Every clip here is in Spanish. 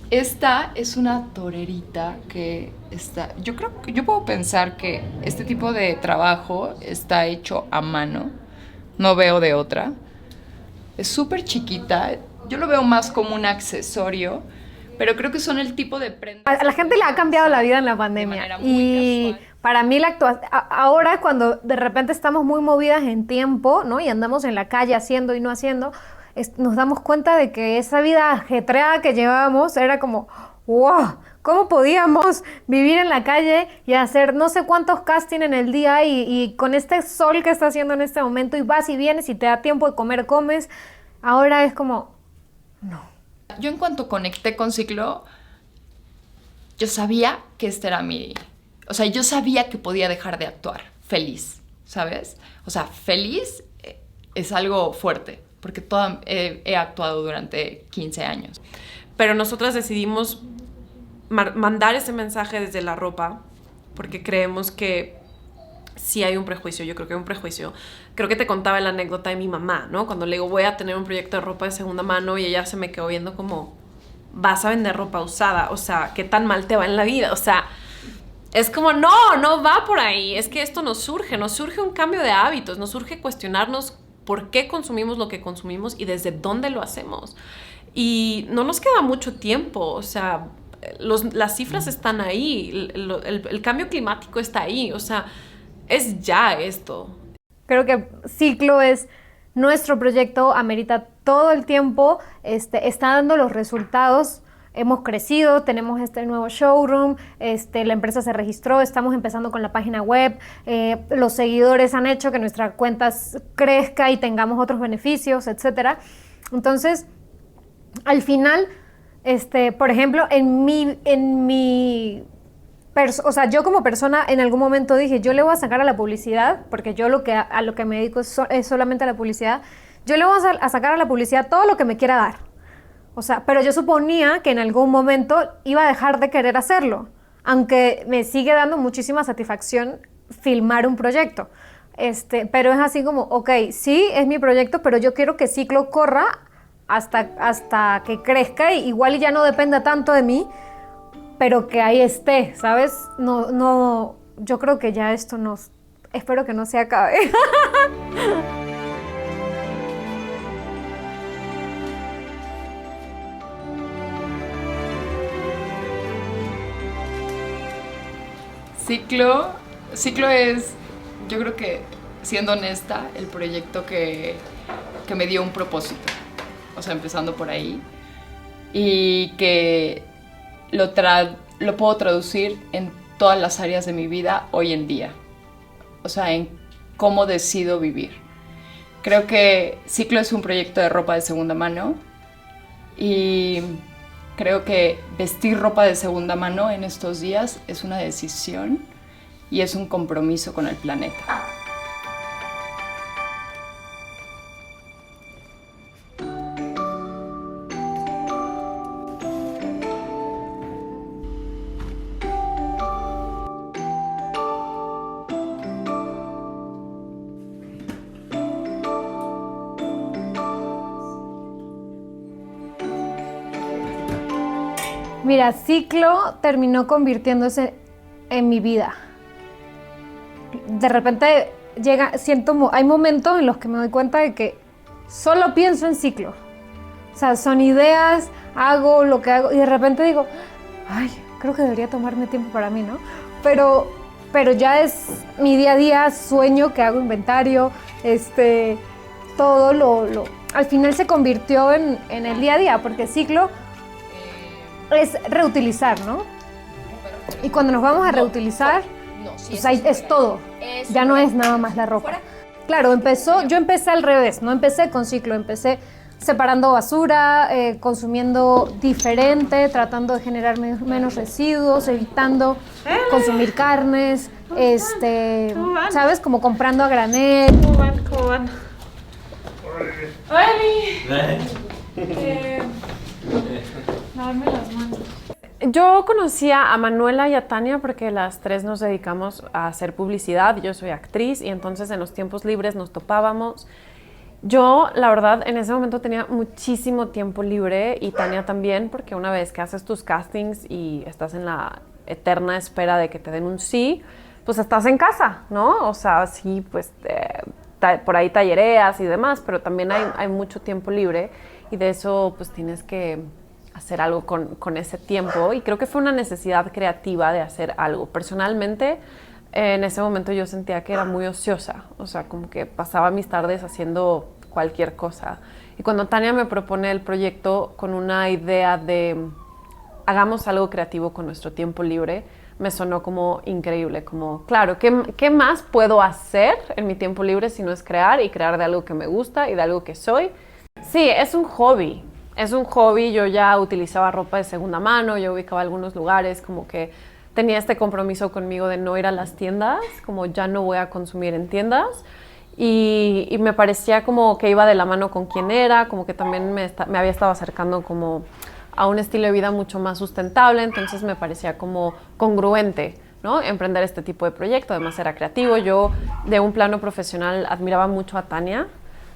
Esta es una torerita que está... Yo puedo pensar que este tipo de trabajo está hecho a mano. No veo de otra. Es súper chiquita. Yo lo veo más como un accesorio, pero creo que son el tipo de prendas... A la gente le ha cambiado la vida en la pandemia y para mí ahora cuando de repente estamos muy movidas en tiempo, ¿no? Y andamos en la calle haciendo y no haciendo, nos damos cuenta de que esa vida ajetreada que llevábamos era como, wow, ¿cómo podíamos vivir en la calle y hacer no sé cuántos castings en el día y con este sol que está haciendo en este momento y vas y vienes y te da tiempo de comer, comes? Ahora es como, no. Yo en cuanto conecté con Ciclo, yo sabía que este era mi... O sea, yo sabía que podía dejar de actuar feliz, ¿sabes? O sea, feliz es algo fuerte, porque he actuado durante 15 años. Pero nosotras decidimos mandar ese mensaje desde la ropa, porque creemos que sí hay un prejuicio, yo creo que hay un prejuicio. Creo que te contaba la anécdota de mi mamá, ¿no? Cuando le digo, voy a tener un proyecto de ropa de segunda mano, y ella se me quedó viendo como, vas a vender ropa usada, o sea, ¿qué tan mal te va en la vida? O sea, es como, no va por ahí, es que esto nos surge un cambio de hábitos, nos surge cuestionarnos por qué consumimos lo que consumimos y desde dónde lo hacemos. Y no nos queda mucho tiempo, o sea, las cifras están ahí, el cambio climático está ahí, o sea, es ya esto. Creo que Ciclo es nuestro proyecto, amerita todo el tiempo, está dando los resultados. Hemos crecido, tenemos este nuevo showroom, la empresa se registró, estamos empezando con la página web, los seguidores han hecho que nuestra cuenta crezca y tengamos otros beneficios, etc. Entonces, al final, por ejemplo, o sea, yo como persona en algún momento dije, yo le voy a sacar a la publicidad, porque yo a lo que me dedico es solamente a la publicidad, yo le voy a sacar a la publicidad todo lo que me quiera dar. O sea, pero yo suponía que en algún momento iba a dejar de querer hacerlo, aunque me sigue dando muchísima satisfacción filmar un proyecto. Pero es así como, ok, sí, es mi proyecto, pero yo quiero que Ciclo corra hasta que crezca y igual ya no dependa tanto de mí, pero que ahí esté, ¿sabes? No, yo creo que ya esto espero que no se acabe. Ciclo es, yo creo que, siendo honesta, el proyecto que me dio un propósito. O sea, empezando por ahí. Y que lo puedo traducir en todas las áreas de mi vida hoy en día. O sea, en cómo decido vivir. Creo que Ciclo es un proyecto de ropa de segunda mano. Y creo que vestir ropa de segunda mano en estos días es una decisión y es un compromiso con el planeta. Mira, Ciclo terminó convirtiéndose en mi vida. De repente hay momentos en los que me doy cuenta de que solo pienso en Ciclo. O sea, son ideas, hago lo que hago y de repente digo, ay, creo que debería tomarme tiempo para mí, ¿no? Pero ya es mi día a día, sueño que hago inventario, todo al final se convirtió en el día a día, porque Ciclo es reutilizar, ¿no? Y cuando nos vamos a reutilizar, pues ahí es todo, ya no es nada más la ropa. Claro, yo empecé al revés, no empecé con Ciclo, empecé separando basura, consumiendo diferente, tratando de generar menos residuos, evitando consumir carnes, ¿sabes? Como comprando a granel. ¿Cómo van? ¡Oli! Lavarme las manos. Yo conocía a Manuela y a Tania porque las tres nos dedicamos a hacer publicidad. Yo soy actriz y entonces en los tiempos libres nos topábamos Yo, la verdad, en ese momento tenía muchísimo tiempo libre y Tania también, porque una vez que haces tus castings y estás en la eterna espera de que te den un sí, pues estás en casa, ¿no? O sea, sí, pues por ahí tallereas y demás, pero también hay mucho tiempo libre y de eso pues tienes que hacer algo con ese tiempo y creo que fue una necesidad creativa de hacer algo. Personalmente, en ese momento yo sentía que era muy ociosa, o sea, como que pasaba mis tardes haciendo cualquier cosa. Y cuando Tania me propone el proyecto con una idea de hagamos algo creativo con nuestro tiempo libre, me sonó como increíble, como, claro, ¿qué más puedo hacer en mi tiempo libre si no es crear y crear de algo que me gusta y de algo que soy? Sí, es un hobby, yo ya utilizaba ropa de segunda mano, yo ubicaba algunos lugares, como que tenía este compromiso conmigo de no ir a las tiendas, como ya no voy a consumir en tiendas, y me parecía como que iba de la mano con quien era, como que también me había estado acercando como a un estilo de vida mucho más sustentable, entonces me parecía como congruente, ¿no? Emprender este tipo de proyecto, además era creativo. Yo de un plano profesional admiraba mucho a Tania,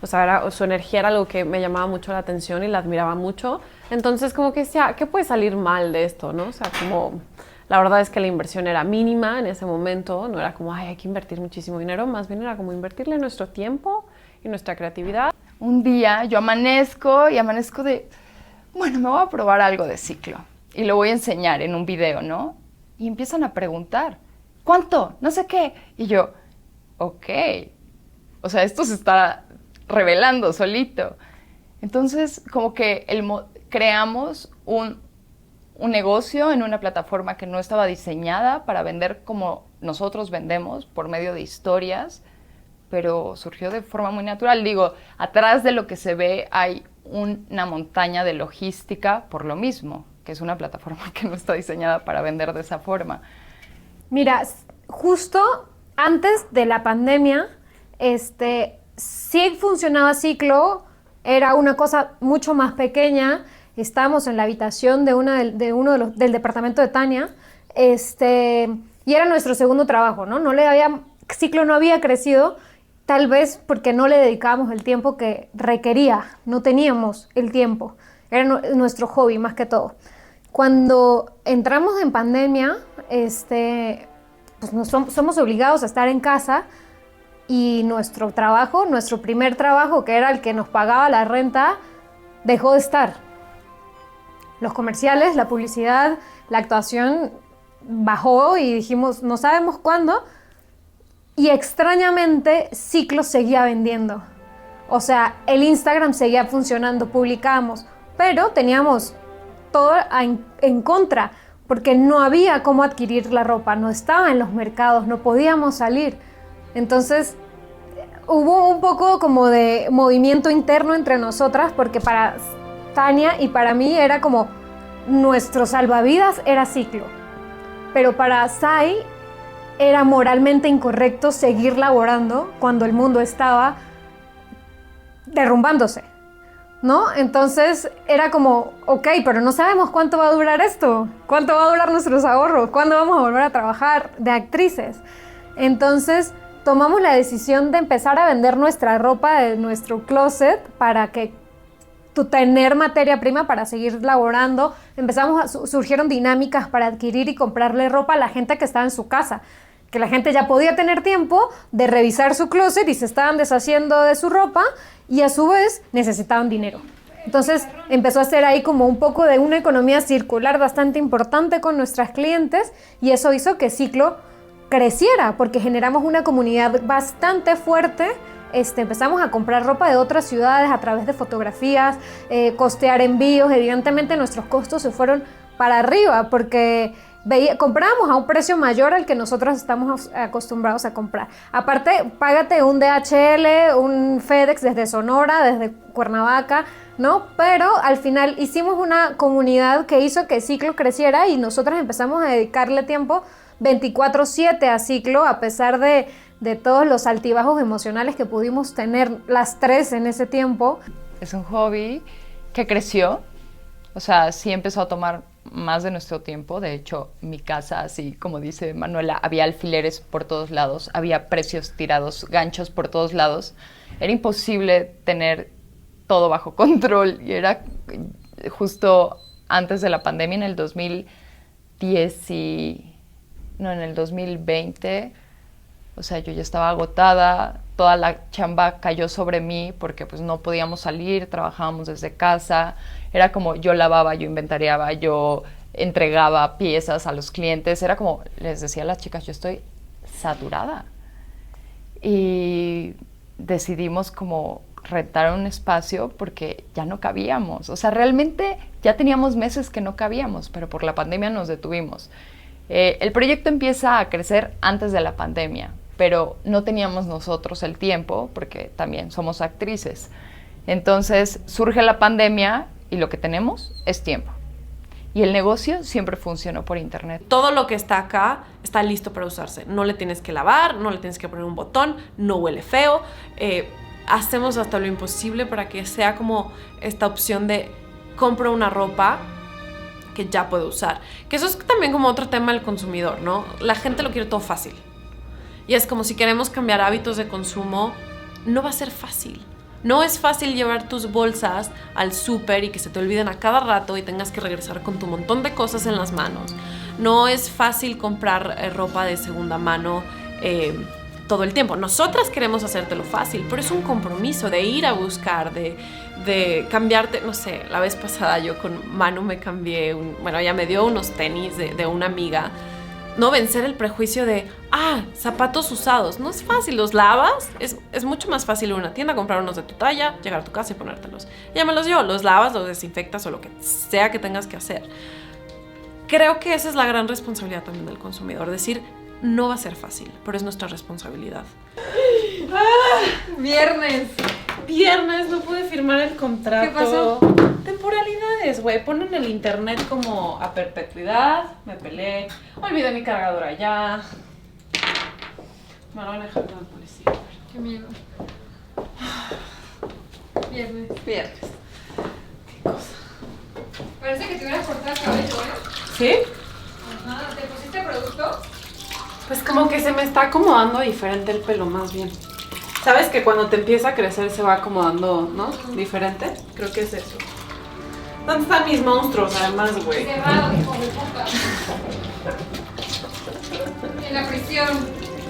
o sea, su energía era algo que me llamaba mucho la atención y la admiraba mucho, entonces como que decía, ¿qué puede salir mal de esto, no? O sea, como la verdad es que la inversión era mínima en ese momento, no era como, ay, hay que invertir muchísimo dinero, más bien era como invertirle nuestro tiempo y nuestra creatividad. Un día yo amanezco de, bueno, me voy a probar algo de ciclo y lo voy a enseñar en un video, ¿no? Y empiezan a preguntar, ¿cuánto? No sé qué. Y yo, ok, o sea, esto se está revelando solito. Entonces, como que creamos un negocio en una plataforma que no estaba diseñada para vender como nosotros vendemos, por medio de historias, pero surgió de forma muy natural. Digo, atrás de lo que se ve hay una montaña de logística por lo mismo, que es una plataforma que no está diseñada para vender de esa forma. Mira, justo antes de la pandemia, sí funcionaba Ciclo, era una cosa mucho más pequeña. Estábamos en la habitación del departamento de Tania, y era nuestro segundo trabajo, ¿no? Ciclo no había crecido, tal vez porque no le dedicábamos el tiempo que requería, no teníamos el tiempo, era nuestro hobby más que todo. Cuando entramos en pandemia, pues somos obligados a estar en casa y nuestro primer trabajo, que era el que nos pagaba la renta, dejó de estar. Los comerciales, la publicidad, la actuación bajó y dijimos, no sabemos cuándo. Y extrañamente, Ciclo seguía vendiendo. O sea, el Instagram seguía funcionando, publicábamos, pero teníamos todo en contra, porque no había cómo adquirir la ropa, no estaba en los mercados, no podíamos salir. Entonces, hubo un poco como de movimiento interno entre nosotras, porque para Tania y para mí era como nuestro salvavidas era Ciclo, pero para Sai era moralmente incorrecto seguir laborando cuando el mundo estaba derrumbándose, ¿no? Entonces era como, ok, pero no sabemos cuánto va a durar esto, cuánto va a durar nuestros ahorros, cuándo vamos a volver a trabajar de actrices. Entonces tomamos la decisión de empezar a vender nuestra ropa de nuestro closet para tener materia prima para seguir laborando. Surgieron dinámicas para adquirir y comprarle ropa a la gente que estaba en su casa, que la gente ya podía tener tiempo de revisar su closet y se estaban deshaciendo de su ropa y a su vez necesitaban dinero. Entonces empezó a ser ahí como un poco de una economía circular bastante importante con nuestras clientes y eso hizo que Ciclo creciera porque generamos una comunidad bastante fuerte. Empezamos a comprar ropa de otras ciudades a través de fotografías, costear envíos. Evidentemente nuestros costos se fueron para arriba porque comprábamos a un precio mayor al que nosotros estamos acostumbrados a comprar. Aparte, págate un DHL, un FedEx desde Sonora, desde Cuernavaca, ¿no? Pero al final hicimos una comunidad que hizo que Ciclo creciera y nosotros empezamos a dedicarle tiempo 24/7 a Ciclo, a pesar de todos los altibajos emocionales que pudimos tener las tres en ese tiempo. Es un hobby que creció O sea, sí empezó a tomar más de nuestro tiempo. De hecho, mi casa, así como dice Manuela, había alfileres por todos lados, había precios tirados, ganchos por todos lados. Era imposible tener todo bajo control y era justo antes de la pandemia, en el 2010 en el 2020, o sea, yo ya estaba agotada, toda la chamba cayó sobre mí porque pues no podíamos salir, trabajábamos desde casa, era como yo lavaba, yo inventariaba, yo entregaba piezas a los clientes, era como, les decía a las chicas, yo estoy saturada. Y decidimos como rentar un espacio porque ya no cabíamos, o sea, realmente ya teníamos meses que no cabíamos, pero por la pandemia nos detuvimos. El proyecto empieza a crecer antes de la pandemia, pero no teníamos nosotros el tiempo porque también somos actrices. Entonces surge la pandemia y lo que tenemos es tiempo. Y el negocio siempre funcionó por internet. Todo lo que está acá está listo para usarse. No le tienes que lavar, no le tienes que poner un botón, no huele feo. Hacemos hasta lo imposible para que sea como esta opción de compro una ropa que ya puedo usar. Que eso es también como otro tema del consumidor, ¿no? La gente lo quiere todo fácil. Y es como si queremos cambiar hábitos de consumo, no va a ser fácil. No es fácil llevar tus bolsas al súper y que se te olviden a cada rato y tengas que regresar con tu montón de cosas en las manos. No es fácil comprar ropa de segunda mano todo el tiempo. Nosotras queremos hacértelo fácil, pero es un compromiso de ir a buscar, de cambiarte. No sé, la vez pasada yo con Manu me cambié, ella me dio unos tenis de una amiga. No vencer el prejuicio de, zapatos usados. No es fácil, los lavas. Es mucho más fácil ir a una tienda, comprar unos de tu talla, llegar a tu casa y ponértelos. Ella me los dio, los lavas, los desinfectas o lo que sea que tengas que hacer. Creo que esa es la gran responsabilidad también del consumidor. Decir, no va a ser fácil, pero es nuestra responsabilidad. Viernes, no pude firmar el contrato. ¿Qué pasó? Temporalidades, güey. Ponen el internet como a perpetuidad. Me peleé. Olvidé mi cargador allá. Me van a dejar con la policía. Qué miedo. Viernes. Qué cosa. Parece que te hubieras cortado el cabello, ¿eh? ¿Sí? Ajá. ¿Te pusiste producto? Pues como que se me está acomodando diferente el pelo, más bien. ¿Sabes que cuando te empieza a crecer se va acomodando, ¿no? Diferente. Creo que es eso. ¿Dónde están mis monstruos, además, güey? Cerrado, hijo de puta. En la prisión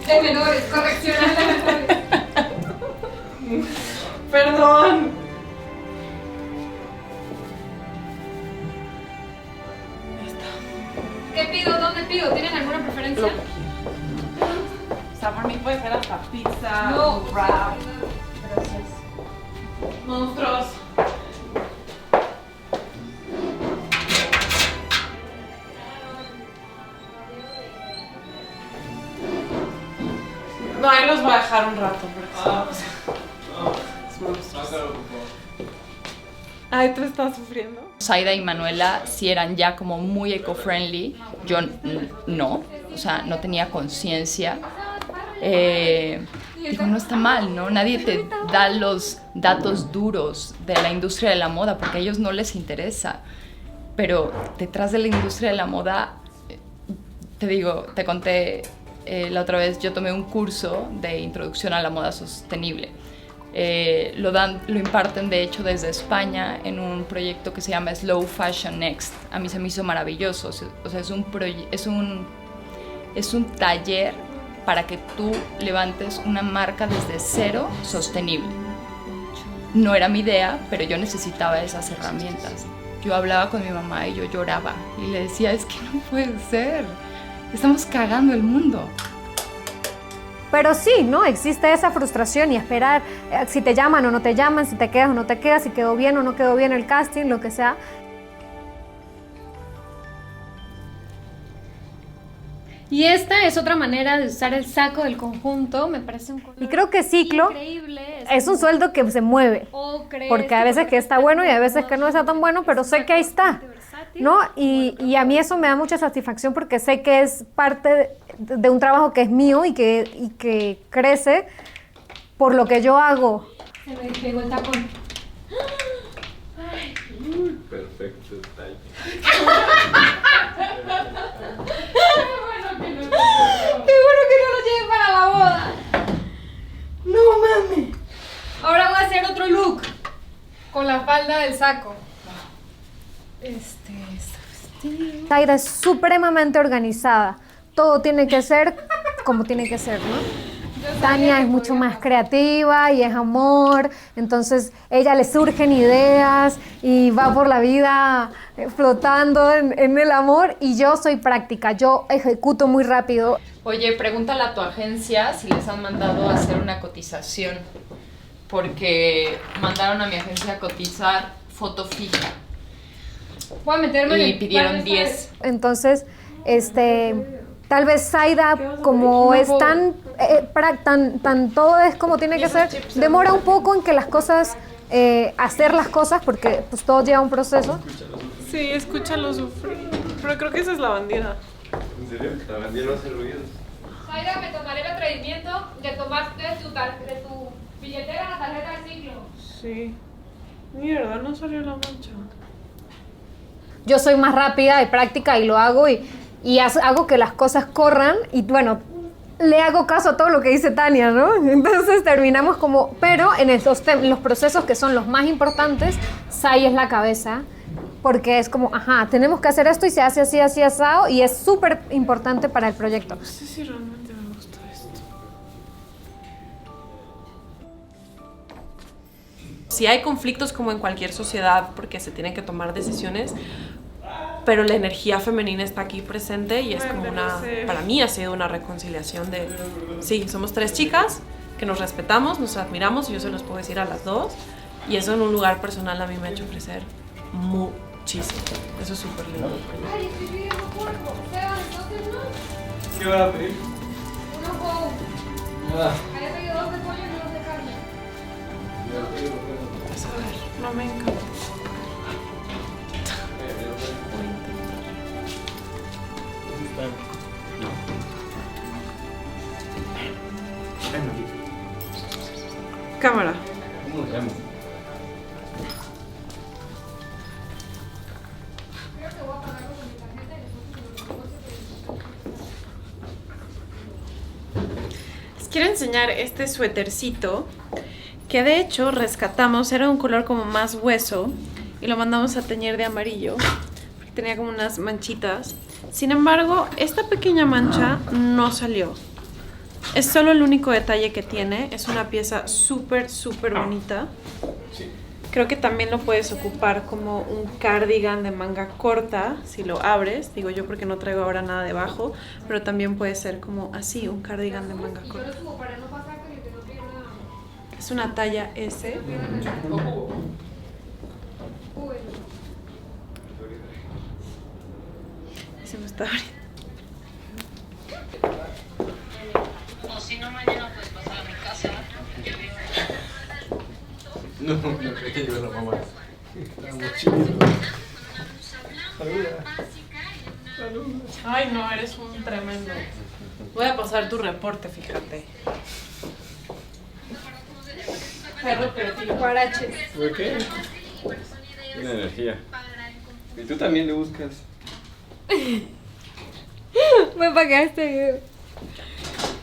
de menores, correccional de menores. Perdón. ¿Qué pido? ¿Dónde pido? ¿Tienen alguna preferencia? O sea, por mí puede ser hasta pizza, No. wrap. Gracias. Monstruos. No, ahí los voy a dejar un rato. Es monstruos. Ay, ¿tú estás sufriendo? Zaida y Manuela sí eran ya como muy eco-friendly, yo no, o sea, no tenía conciencia. Digo, no está mal, ¿no? Nadie te da los datos duros de la industria de la moda porque a ellos no les interesa. Pero detrás de la industria de la moda, te digo, te conté la otra vez, yo tomé un curso de introducción a la moda sostenible. Lo imparten de hecho desde España en un proyecto que se llama Slow Fashion Next. A mí se me hizo maravilloso, o sea, es un taller para que tú levantes una marca desde cero sostenible. No era mi idea, pero yo necesitaba esas herramientas. Yo hablaba con mi mamá y yo lloraba y le decía, es que no puede ser, estamos cagando el mundo. Pero sí, ¿no? Existe esa frustración y esperar si te llaman o no te llaman, si te quedas o no te quedas, si quedó bien o no quedó bien el casting, lo que sea. Y esta es otra manera de usar el saco del conjunto, me parece un color Y creo que ciclo increíble. es un sueldo que se mueve. Porque a veces que está bueno y a veces que no está tan bueno, pero sé que ahí está, ¿no? Y a mí eso me da mucha satisfacción porque sé que es parte de un trabajo que es mío y que crece por lo que yo hago. Se me pegó el tacón. Ay. Perfecto timing. Qué bueno que no lo lleve para la boda. No mames. Ahora voy a hacer otro look con la falda del saco. Este vestido. Zaira es supremamente organizada. Todo tiene que ser como tiene que ser, ¿no? Tania es mucho más creativa y es amor, entonces ella le surgen ideas y va por la vida flotando en el amor, y yo soy práctica, yo ejecuto muy rápido. Oye, pregúntale a tu agencia si les han mandado a hacer una cotización, porque mandaron a mi agencia a cotizar foto fija Voy a meterme en y el pidieron plan 10. Entonces, tal vez Zaira, como es tan todo es como tiene que ser, demora un poco en que las cosas, hacer las cosas, porque pues todo lleva un proceso. Sí, escúchalo sufrir. Pero creo que esa es la bandera. ¿En serio? La bandera no hace ruidos. Zaira, me tomaré el atrevimiento de tomar de tu billetera la tarjeta del ciclo. Sí. Mierda, no salió la mancha. Yo soy más rápida y práctica y lo hago y hago que las cosas corran, y bueno, le hago caso a todo lo que dice Tania, ¿no? Entonces terminamos como, pero en los procesos que son los más importantes, Sai es la cabeza, porque es como, ajá, tenemos que hacer esto y se hace así, así, asado, y es súper importante para el proyecto. No sé si realmente me gusta esto. Sí hay conflictos como en cualquier sociedad, porque se tienen que tomar decisiones, pero la energía femenina está aquí presente y es como para mí ha sido una reconciliación de, sí, somos 3 chicas que nos respetamos, nos admiramos, y yo se los puedo decir a las 2, y eso en un lugar personal a mí me ha hecho crecer muchísimo. Eso es súper lindo. Ay, estoy pidiendo polvo. Sebas, entonces no. ¿Qué van a pedir? Unos bowl. Nada. Había pedido 2 de pollo y 2 de carne. Pues a ver, no me encanta. Cámara. ¿Cómo lo llamo? Les quiero enseñar este suétercito que de hecho rescatamos, era un color como más hueso y lo mandamos a teñir de amarillo porque tenía como unas manchitas. Sin embargo, esta pequeña mancha no salió. Es solo el único detalle que tiene. Es una pieza súper, súper bonita. Sí. Creo que también lo puedes ocupar como un cardigan de manga corta si lo abres. Digo yo porque no traigo ahora nada debajo, pero también puede ser como así, un cardigan de manga corta. Es una talla S. Se me está abriendo. O si no, mañana puedes pasar a mi casa. No creo que lleve la mamá. La mochila. Saluda. Ay, no, eres un tremendo. Voy a pasar tu reporte, fíjate. Perro creativo. ¿Por qué? Tiene energía. Y tú también le buscas. Me pagaste.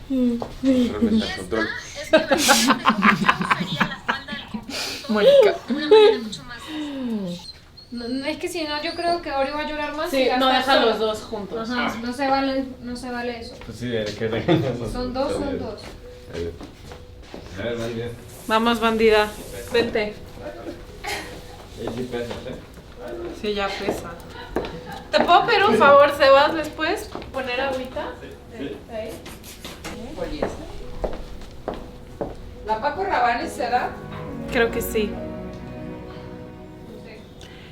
Realmente al control. Es que la sería la falda del conjunto Mónica. de una manera mucho más. No, es que si no, yo creo que ahora va a llorar más. Sí, y no, gastar deja solo. los dos juntos. Ajá, no se vale eso. Pues sí, de que regañamos. Son dos, son dos. A ver, más bien. Vamos, bandida. Vente. Ahí sí pesas, ¿eh? Sí, ya pesa. ¿Te puedo pedir un favor, Sebas? ¿Les puedes poner agüita? Sí. Ahí. Poliéster. ¿La Paco Rabanne será? Creo que sí.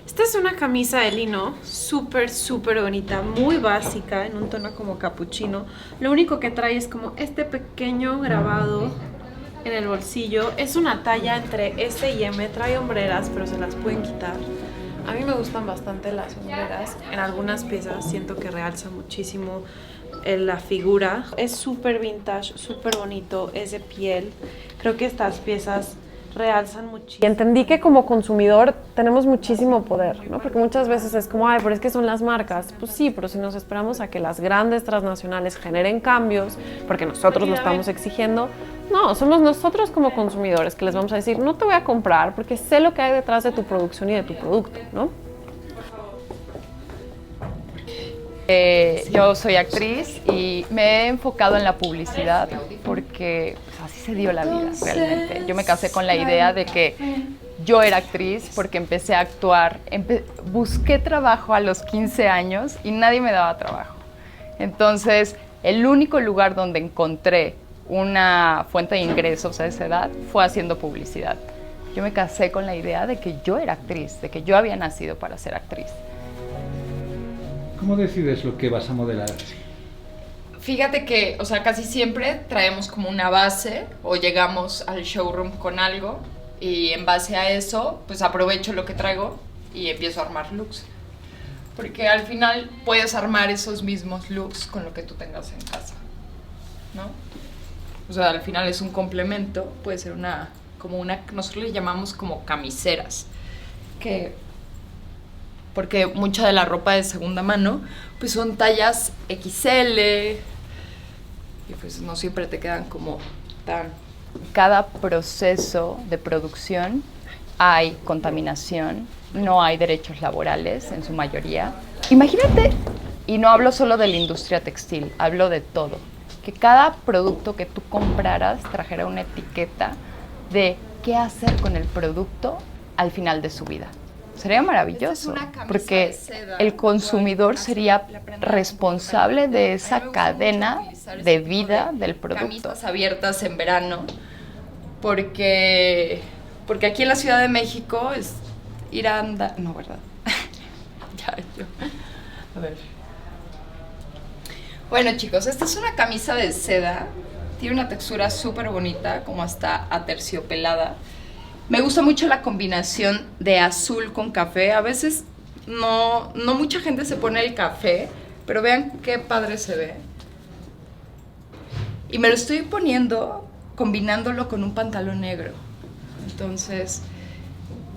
Esta es una camisa de lino súper, súper bonita, muy básica, en un tono como capuchino. Lo único que trae es como este pequeño grabado en el bolsillo. Es una talla entre S y M, trae hombreras, pero se las pueden quitar. A mí me gustan bastante las hombreras. En algunas piezas siento que realza muchísimo la figura. Es súper vintage, súper bonito, es de piel. Creo que estas piezas realzan muchísimo. Y entendí que como consumidor tenemos muchísimo poder, ¿no? Porque muchas veces es como, ay, pero es que son las marcas. Pues sí, pero si nos esperamos a que las grandes transnacionales generen cambios, porque nosotros lo estamos exigiendo, no, somos nosotros como consumidores que les vamos a decir, no te voy a comprar porque sé lo que hay detrás de tu producción y de tu producto, ¿no? Yo soy actriz y me he enfocado en la publicidad porque pues, así se dio la vida realmente. Yo me casé con la idea de que yo era actriz porque empecé a actuar, busqué trabajo a los 15 años y nadie me daba trabajo. Entonces, el único lugar donde encontré una fuente de ingresos a esa edad fue haciendo publicidad. Yo me casé con la idea de que yo era actriz, de que yo había nacido para ser actriz. ¿Cómo decides lo que vas a modelar? Fíjate que, o sea, casi siempre traemos como una base o llegamos al showroom con algo y en base a eso, pues aprovecho lo que traigo y empiezo a armar looks. Porque al final puedes armar esos mismos looks con lo que tú tengas en casa, ¿no? O sea, al final es un complemento, puede ser nosotros le llamamos como camiseras, porque mucha de la ropa de segunda mano pues son tallas XL y pues no siempre te quedan como tan... Cada proceso de producción hay contaminación, no hay derechos laborales en su mayoría. Imagínate, y no hablo solo de la industria textil, hablo de todo, que cada producto que tú compraras trajera una etiqueta de qué hacer con el producto al final de su vida. Sería maravilloso, porque el consumidor sería responsable de esa cadena de vida del producto. Camisas abiertas en verano, porque aquí en la Ciudad de México es ir a andar... No, ¿verdad? A ver. Bueno, chicos, esta es una camisa de seda. Tiene una textura súper bonita, como hasta aterciopelada. Me gusta mucho la combinación de azul con café. A veces no mucha gente se pone el café, pero vean qué padre se ve. Y me lo estoy poniendo combinándolo con un pantalón negro. Entonces,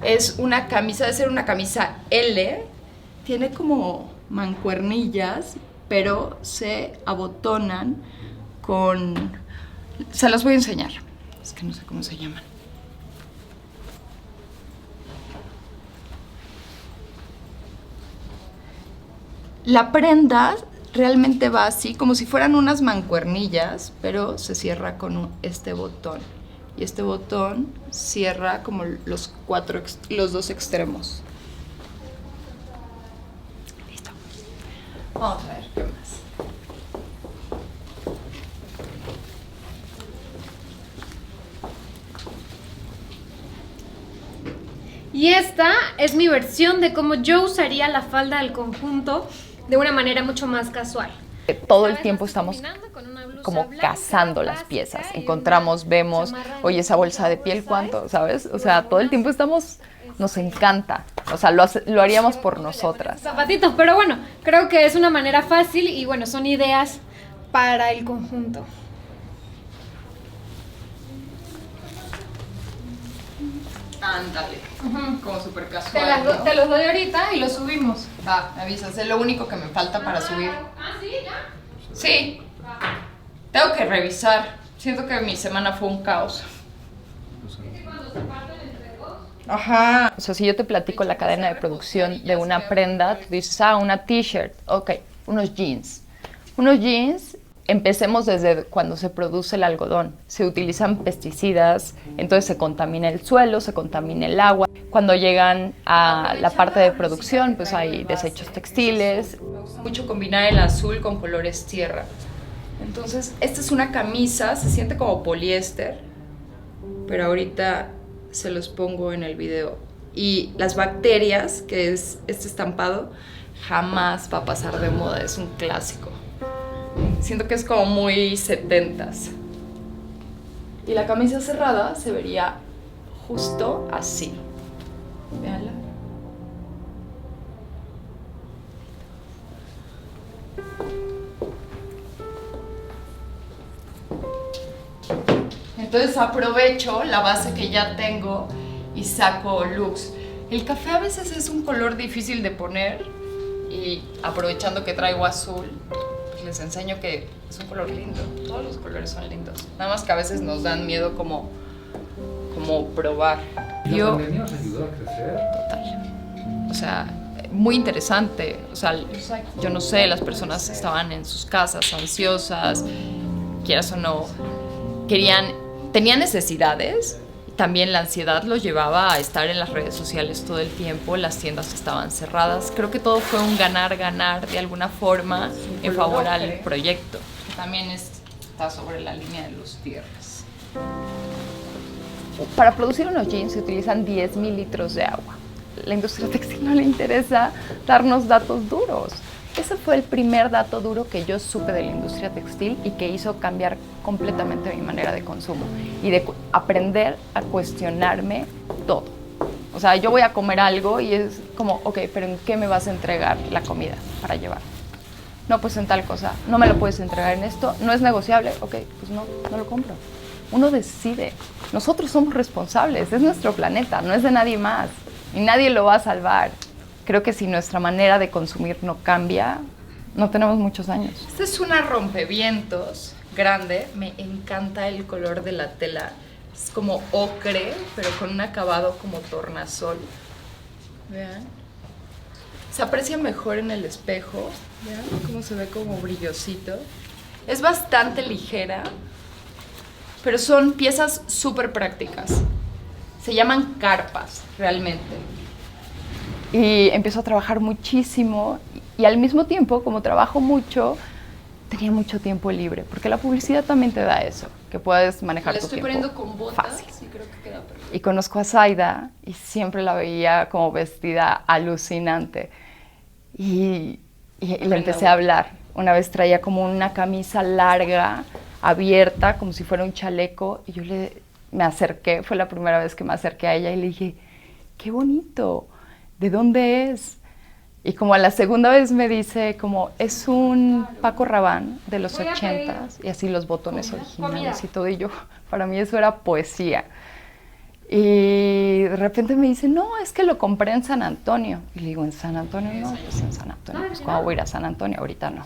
es una camisa, debe ser una camisa L. Tiene como mancuernillas, pero se abotonan con... Se las voy a enseñar. Es que no sé cómo se llaman. La prenda realmente va así, como si fueran unas mancuernillas, pero se cierra con este botón. Y este botón cierra como los dos extremos. Listo. Vamos a ver qué más. Y esta es mi versión de cómo yo usaría la falda del conjunto de una manera mucho más casual. Todo el tiempo estamos como cazando las piezas. Encontramos, vemos, oye, esa bolsa de piel, ¿cuánto? ¿Sabes? O sea, todo el tiempo nos encanta. O sea, lo haríamos por nosotras. Zapatitos, pero bueno, creo que es una manera fácil y bueno, son ideas para el conjunto. Ándale, como súper casual, ¿no? Te los doy ahorita y los subimos. Va, me avisas, es lo único que me falta para subir. ¿Sí? ¿Ya? Sí, tengo que revisar. Siento que mi semana fue un caos. Ajá. O sea, si yo te platico la cadena de producción de una prenda, tú dices, una t-shirt, ok, unos jeans. Unos jeans, empecemos desde cuando se produce el algodón. Se utilizan pesticidas, entonces se contamina el suelo, se contamina el agua. Cuando llegan a la parte de producción, pues hay desechos textiles. Me gusta mucho combinar el azul con colores tierra. Entonces, esta es una camisa, se siente como poliéster, pero ahorita se los pongo en el video. Y las bacterias, que es este estampado, jamás va a pasar de moda, es un clásico. Siento que es como muy 70s. Y la camisa cerrada se vería justo así. Véanla. Entonces aprovecho la base que ya tengo y saco looks. El café a veces es un color difícil de poner y aprovechando que traigo azul, pues les enseño que es un color lindo. Todos los colores son lindos. Nada más que a veces nos dan miedo como probar. ¿La pandemia os ayudó a crecer? Total. O sea, muy interesante. O sea, yo no sé, las personas estaban en sus casas ansiosas, quieras o no, tenían necesidades. También la ansiedad los llevaba a estar en las redes sociales todo el tiempo, las tiendas estaban cerradas. Creo que todo fue un ganar-ganar de alguna forma en favor al proyecto. También está sobre la línea de los tierras. Para producir unos jeans se utilizan 10,000 litros de agua. La industria textil no le interesa darnos datos duros. Ese fue el primer dato duro que yo supe de la industria textil y que hizo cambiar completamente mi manera de consumo y de aprender a cuestionarme todo. O sea, yo voy a comer algo y es como, ok, pero ¿en qué me vas a entregar la comida para llevar? No, pues en tal cosa. No me lo puedes entregar en esto. No es negociable. Ok, pues no lo compro. Uno decide. Nosotros somos responsables. Es nuestro planeta, no es de nadie más. Y nadie lo va a salvar. Creo que si nuestra manera de consumir no cambia, no tenemos muchos años. Esta es una rompevientos grande. Me encanta el color de la tela. Es como ocre, pero con un acabado como tornasol. Vean. Se aprecia mejor en el espejo. Vean cómo se ve como brillosito. Es bastante ligera, pero son piezas súper prácticas. Se llaman carpas, realmente. Y empiezo a trabajar muchísimo y al mismo tiempo, como trabajo mucho, tenía mucho tiempo libre, porque la publicidad también te da eso, que puedes manejar tu tiempo poniendo con botas fácil. y creo que queda perfecto. Y conozco a Zaida y siempre la veía como vestida alucinante. Y le empecé a hablar. Una vez traía como una camisa larga, abierta, como si fuera un chaleco, y yo me acerqué, fue la primera vez que me acerqué a ella y le dije, ¡qué bonito! ¿De dónde es? Y como a la segunda vez me dice como, es un Paco Rabanne de los 80s, y así los botones originales y todo, y yo, para mí eso era poesía. Y de repente me dice, no, es que lo compré en San Antonio. Y le digo, ¿en San Antonio? No, pues en San Antonio. Pues ¿cómo voy a ir a San Antonio? Ahorita no.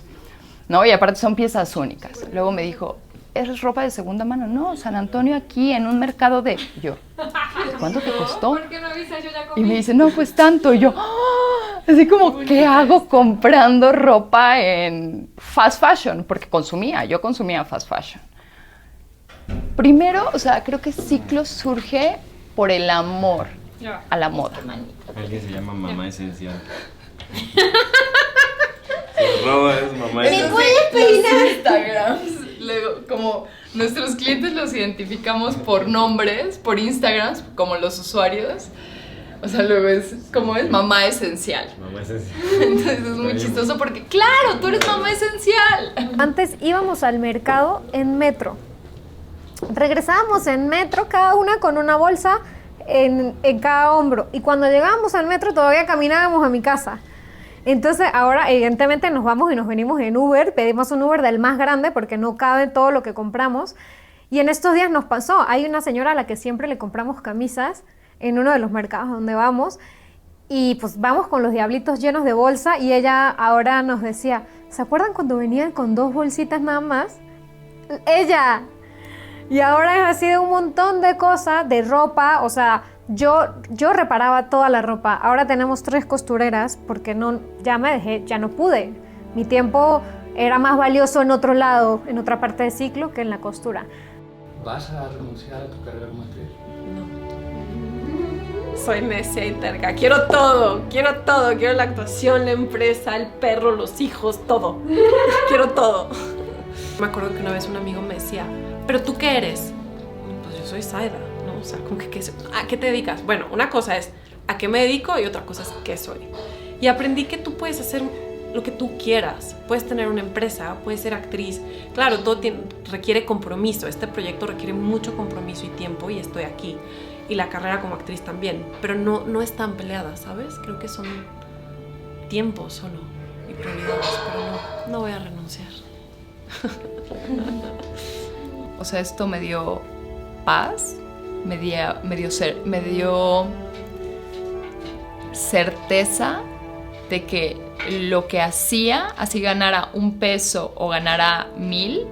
No, y aparte son piezas únicas. Luego me dijo, ¿es ropa de segunda mano? No, San Antonio aquí en un mercado de... Yo, ¿cuánto te costó? ¿Por qué no avisas? Yo ya comí. Y me dice, no, pues tanto. Y yo, ¡ah! Así como, ¿qué hago comprando ropa en fast fashion? Porque yo consumía fast fashion. Primero, o sea, creo que Ciclo surge por el amor a la moda. Alguien se llama Mamá Esencial. Roba es Mamá Esencial. Los Instagrams, luego, como nuestros clientes los identificamos por nombres, por Instagrams, como los usuarios. O sea, luego es como es Mamá Esencial. Mamá Esencial. Entonces es muy chistoso porque, claro, tú eres Mamá Esencial. Antes íbamos al mercado en metro. Regresábamos en metro, cada una con una bolsa en cada hombro. Y cuando llegábamos al metro todavía caminábamos a mi casa. Entonces ahora evidentemente nos vamos y nos venimos en Uber, pedimos un Uber del más grande porque no cabe todo lo que compramos. Y en estos días nos pasó, hay una señora a la que siempre le compramos camisas en uno de los mercados donde vamos y pues vamos con los diablitos llenos de bolsa y ella ahora nos decía, ¿se acuerdan cuando venían con 2 bolsitas nada más? Ella. Y ahora es así de un montón de cosas, de ropa, o sea, yo reparaba toda la ropa. Ahora tenemos 3 costureras porque ya me dejé, ya no pude. Mi tiempo era más valioso en otro lado, en otra parte del ciclo, que en la costura. ¿Vas a renunciar a tu carrera como actriz? Soy necia y terca. Quiero todo. Quiero la actuación, la empresa, el perro, los hijos, todo. Quiero todo. Me acuerdo que una vez un amigo me decía, ¿pero tú qué eres? Pues yo soy Zaida, ¿no? O sea, ¿con ¿a qué te dedicas? Bueno, una cosa es a qué me dedico y otra cosa es qué soy. Y aprendí que tú puedes hacer lo que tú quieras. Puedes tener una empresa, puedes ser actriz. Claro, todo requiere compromiso. Este proyecto requiere mucho compromiso y tiempo y estoy aquí. Y la carrera como actriz también. Pero no están peleadas, ¿sabes? Creo que son tiempo solo y prioridades. Pero no voy a renunciar. O sea, esto me dio paz, me dio certeza de que lo que hacía, así ganara un peso o ganara 1000,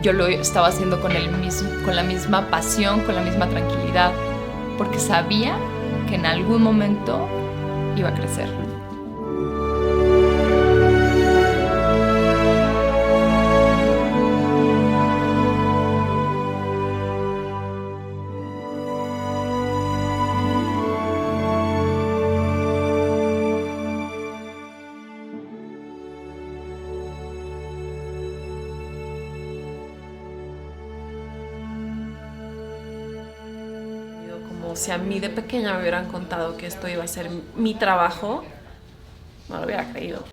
yo lo estaba haciendo con la misma pasión, con la misma tranquilidad, porque sabía que en algún momento iba a crecer. Como si a mí de pequeña me hubieran contado que esto iba a ser mi trabajo, no lo hubiera creído.